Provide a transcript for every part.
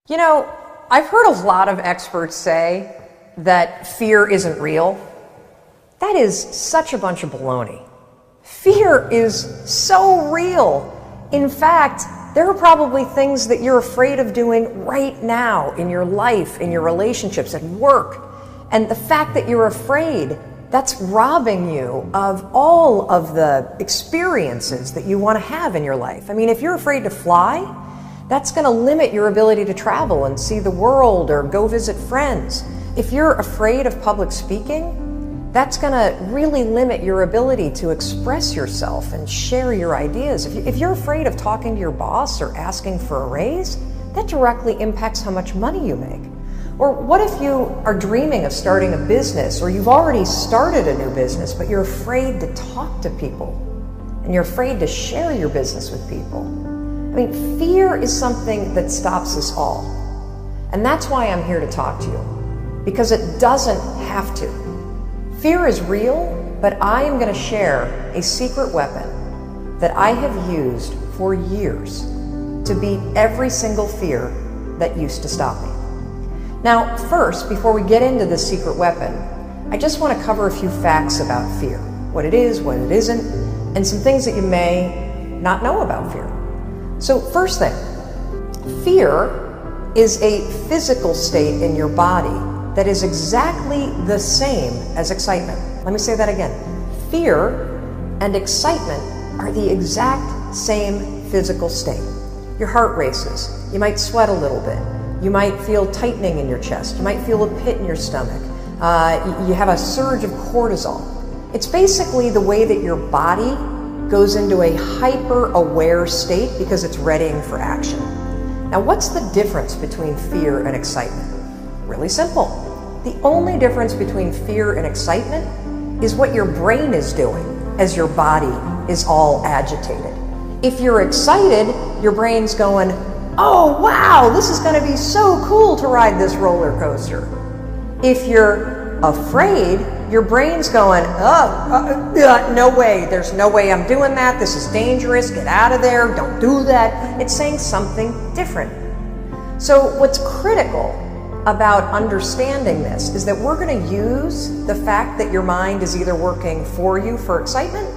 You know, I've heard a lot of experts say that fear isn't real. That is such a bunch of baloney. Fear is so real. In fact, there are probably things that you're afraid of doing right now in your life, in your relationships, at work. And the fact that you're afraid, that's robbing you of all of the experiences that you want to have in your life. I mean, if you're afraid to fly, that's going to limit your ability to travel and see the world or go visit friends. If you're afraid of public speaking, that's going to really limit your ability to express yourself and share your ideas. If you're afraid of talking to your boss or asking for a raise, that directly impacts how much money you make. Or what if you are dreaming of starting a business, or you've already started a new business, but you're afraid to talk to people and you're afraid to share your business with people? I mean, fear is something that stops us all. And that's why I'm here to talk to you, because it doesn't have to. Fear is real, but I am going to share a secret weapon that I have used for years to beat every single fear that used to stop me. Now, first, before we get into this secret weapon, I just want to cover a few facts about fear, what it is, what it isn't, and some things that you may not know about fear. So first thing, fear is a physical state in your body that is exactly the same as excitement. Let me say that again. Fear and excitement are the exact same physical state. Your heart races. You might sweat a little bit. You might feel tightening in your chest. You might feel a pit in your stomach. You have a surge of cortisol. It's basically the way that your body goes into a hyper-aware state because it's readying for action. Now, what's the difference between fear and excitement? Really simple. The only difference between fear and excitement is what your brain is doing as your body is all agitated. If you're excited, your brain's going, "Oh, wow, this is going to be so cool to ride this roller coaster." If you're afraid, your brain's going, no way, there's no way I'm doing that, this is dangerous, get out of there, don't do that. It's saying something different. So what's critical about understanding this is that we're going to use the fact that your mind is either working for you for excitement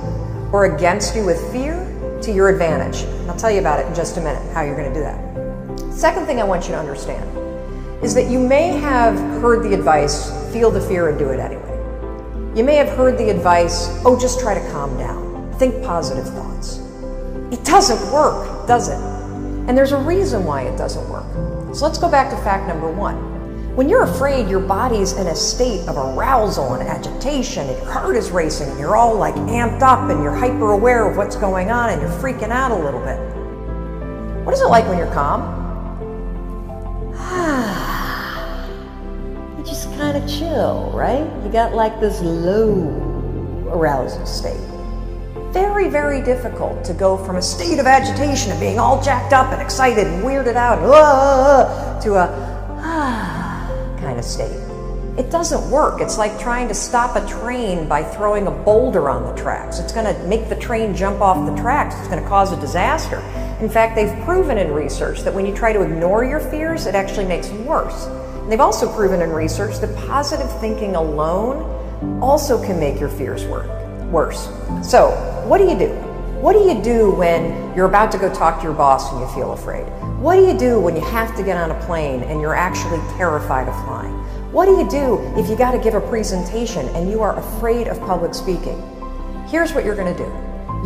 or against you with fear to your advantage. And I'll tell you about it in just a minute, how you're going to do that. Second thing I want you to understand is that you may have heard the advice, feel the fear and do it anyway. You may have heard the advice, oh, just try to calm down, think positive thoughts. It doesn't work, does it? And there's a reason why it doesn't work. So let's go back to fact number one. When you're afraid, your body's in a state of arousal and agitation, and your heart is racing, and you're all like amped up, and you're hyper aware of what's going on, and you're freaking out a little bit. What is it like when you're calm? You just kind of chill, right? You got like this low arousal state. Very, very difficult to go from a state of agitation and being all jacked up and excited and weirded out to a kind of state. It doesn't work. It's like trying to stop a train by throwing a boulder on the tracks. It's going to make the train jump off the tracks. It's going to cause a disaster. In fact, they've proven in research that when you try to ignore your fears, it actually makes them worse. And they've also proven in research that positive thinking alone also can make your fears worse. So, what do you do? What do you do when you're about to go talk to your boss and you feel afraid? What do you do when you have to get on a plane and you're actually terrified of flying? What do you do if you got to give a presentation and you are afraid of public speaking? Here's what you're going to do.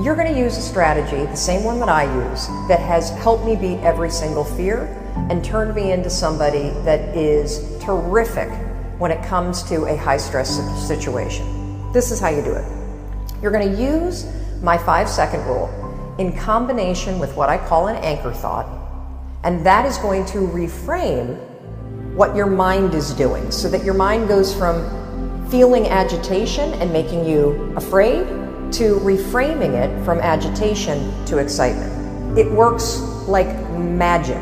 You're going to use a strategy, the same one that I use, that has helped me beat every single fear and turned me into somebody that is terrific when it comes to a high-stress situation. This is how you do it. You're going to use my 5-second rule in combination with what I call an anchor thought, and that is going to reframe what your mind is doing so that your mind goes from feeling agitation and making you afraid to reframing it from agitation to excitement. It works like magic.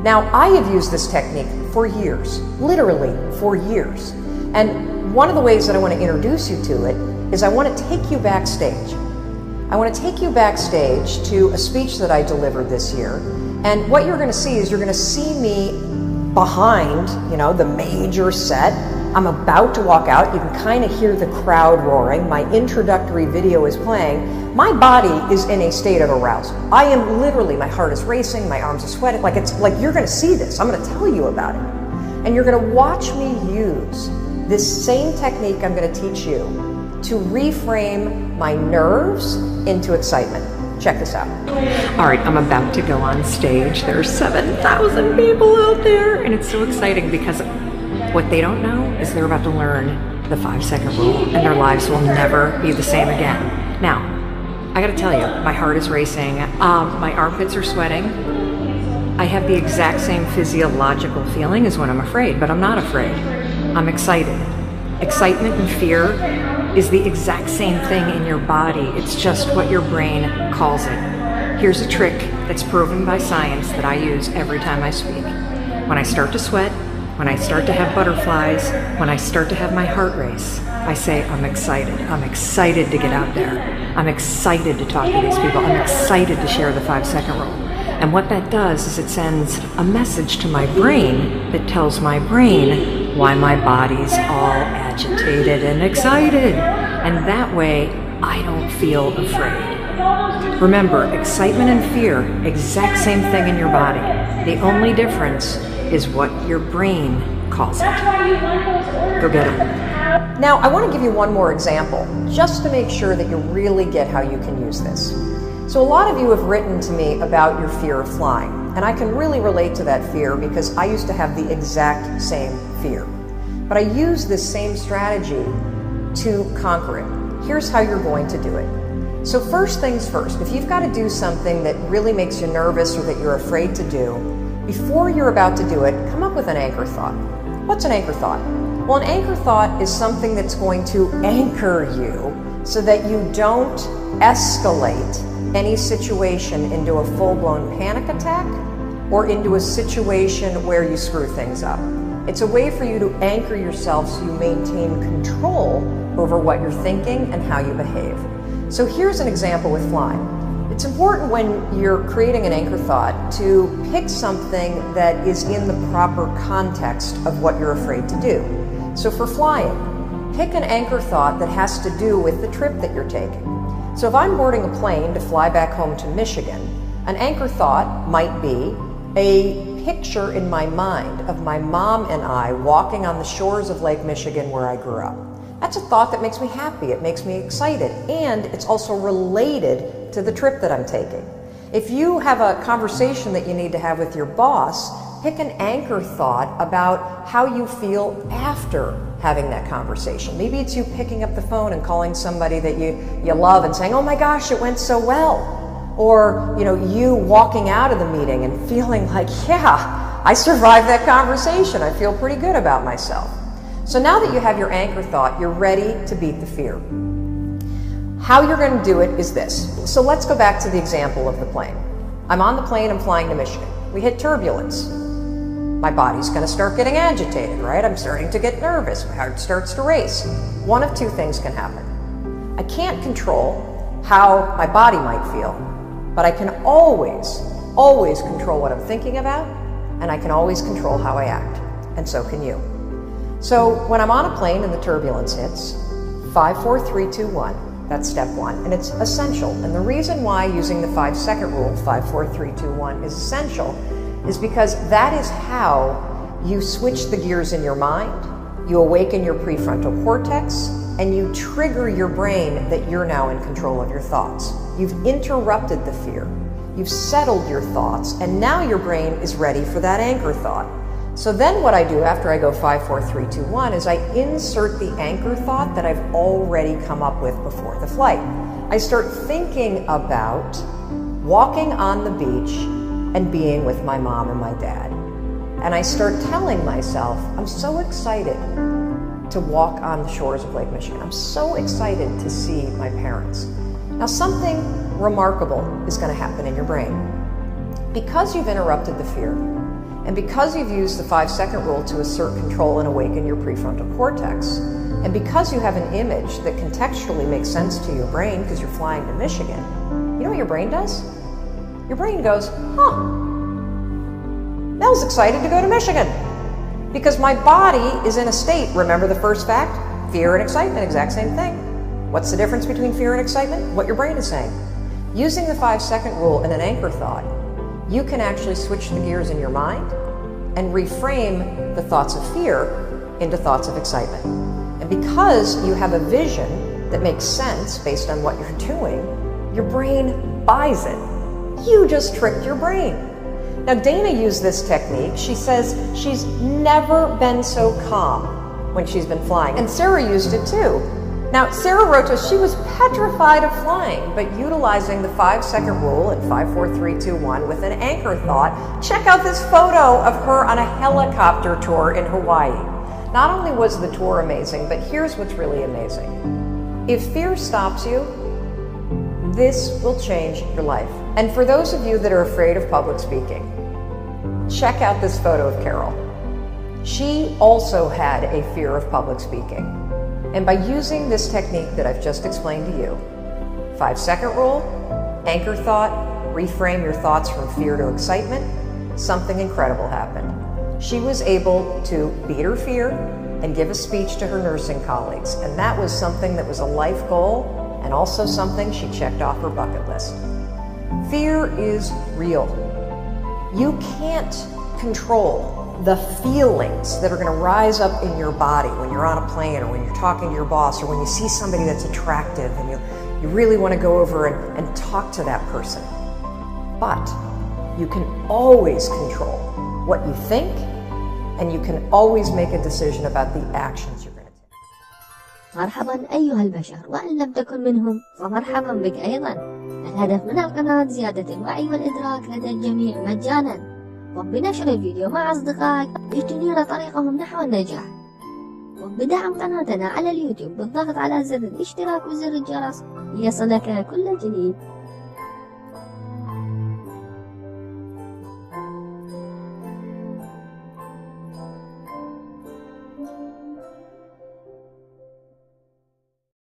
Now, I have used this technique for years, literally for years. And one of the ways that I want to introduce you to it is I want to take you backstage. I want to take you backstage to a speech that I delivered this year. And what you're going to see is you're going to see me behind, you know, the major set. I'm about to walk out. You can kind of hear the crowd roaring. My introductory video is playing. My body is in a state of arousal. I am literally, my heart is racing, my arms are sweating. Like, it's like, you're gonna see this. I'm gonna tell you about it. And you're gonna watch me use this same technique I'm gonna teach you to reframe my nerves into excitement. Check this out. All right, I'm about to go on stage. There are 7,000 people out there, and it's so exciting because what they don't know is they're about to learn the 5-second rule, and their lives will never be the same again. Now, I gotta tell you, my heart is racing, my armpits are sweating. I have the exact same physiological feeling as when I'm afraid, but I'm not afraid. I'm excited. Excitement and fear is the exact same thing in your body. It's just what your brain calls it. Here's a trick that's proven by science that I use every time I speak. When I start to sweat, when I start to have butterflies, when I start to have my heart race, I say, I'm excited. I'm excited to get out there. I'm excited to talk to these people. I'm excited to share the 5-second rule. And what that does is it sends a message to my brain that tells my brain why my body's all agitated and excited. And that way, I don't feel afraid. Remember, excitement and fear, exact same thing in your body. The only difference is what your brain calls it. Go get it. Now, I want to give you one more example, just to make sure that you really get how you can use this. So a lot of you have written to me about your fear of flying, and I can really relate to that fear because I used to have the exact same fear. But I use this same strategy to conquer it. Here's how you're going to do it. So first things first, if you've got to do something that really makes you nervous or that you're afraid to do, before you're about to do it, come up with an anchor thought. What's an anchor thought? Well, an anchor thought is something that's going to anchor you so that you don't escalate any situation into a full-blown panic attack or into a situation where you screw things up. It's a way for you to anchor yourself so you maintain control over what you're thinking and how you behave. So here's an example with flying. It's important when you're creating an anchor thought to pick something that is in the proper context of what you're afraid to do. So for flying, pick an anchor thought that has to do with the trip that you're taking. So if I'm boarding a plane to fly back home to Michigan, an anchor thought might be a picture in my mind of my mom and I walking on the shores of Lake Michigan where I grew up. That's a thought that makes me happy, it makes me excited, and it's also related to the trip that I'm taking. If you have a conversation that you need to have with your boss, pick an anchor thought about how you feel after having that conversation. Maybe it's you picking up the phone and calling somebody that you love and saying, oh my gosh, it went so well. Or, you walking out of the meeting and feeling like, yeah, I survived that conversation. I feel pretty good about myself. So now that you have your anchor thought, you're ready to beat the fear. How you're going to do it is this. So let's go back to the example of the plane. I'm on the plane, I'm flying to Michigan. We hit turbulence. My body's going to start getting agitated, right? I'm starting to get nervous. My heart starts to race. One of two things can happen. I can't control how my body might feel, but I can always control what I'm thinking about, and I can always control how I act, and so can you. So when I'm on a plane and the turbulence hits, 5, 4, 3, 2, 1, that's step one, and it's essential. And the reason why using the 5-second rule, 5, 4, 3, 2, 1, is essential is because that is how you switch the gears in your mind, you awaken your prefrontal cortex, and you trigger your brain that you're now in control of your thoughts. You've interrupted the fear, you've settled your thoughts, and now your brain is ready for that anchor thought. So then what I do after I go 5, 4, 3, 2, 1 is I insert the anchor thought that I've already come up with before the flight. I start thinking about walking on the beach and being with my mom and my dad. And I start telling myself, I'm so excited to walk on the shores of Lake Michigan. I'm so excited to see my parents. Now something remarkable is going to happen in your brain. Because you've interrupted the fear, and because you've used the 5-second rule to assert control and awaken your prefrontal cortex, and because you have an image that contextually makes sense to your brain because you're flying to Michigan, you know what your brain does? Your brain goes, huh, Mel's excited to go to Michigan. Because my body is in a state, remember the first fact? Fear and excitement, exact same thing. What's the difference between fear and excitement? What your brain is saying. Using the 5-second rule in an anchor thought, you can actually switch the gears in your mind and reframe the thoughts of fear into thoughts of excitement. And because you have a vision that makes sense based on what you're doing, your brain buys it. You just tricked your brain. Now, Dana used this technique. She says she's never been so calm when she's been flying. And Sarah used it too. Now, Sarah wrote to us, she was petrified of flying, but utilizing the 5-second rule in 5, 4, 3, 2, 1 with an anchor thought, check out this photo of her on a helicopter tour in Hawaii. Not only was the tour amazing, but here's what's really amazing. If fear stops you, this will change your life. And for those of you that are afraid of public speaking, check out this photo of Carol. She also had a fear of public speaking. And by using this technique that I've just explained to you, 5-second rule, anchor thought, reframe your thoughts from fear to excitement, something incredible happened. She was able to beat her fear and give a speech to her nursing colleagues. And that was something that was a life goal and also something she checked off her bucket list. Fear is real. You can't control the feelings that are going to rise up in your body when you're on a plane or when you're talking to your boss or when you see somebody that's attractive and you really want to go over and talk to that person. But you can always control what you think, and you can always make a decision about the actions you're going to take. مرحبا أيها البشر، وإن لم تكن منهم فمرحبا بك أيضا. الهدف من القناة زيادة الوعي والإدراك لدى الجميع مجانا، وبنشر الفيديو مع أصدقائك لتنير طريقهم نحو النجاح، وبدعم قناتنا على اليوتيوب بالضغط على زر الاشتراك وزر الجرس ليصلك كل جديد.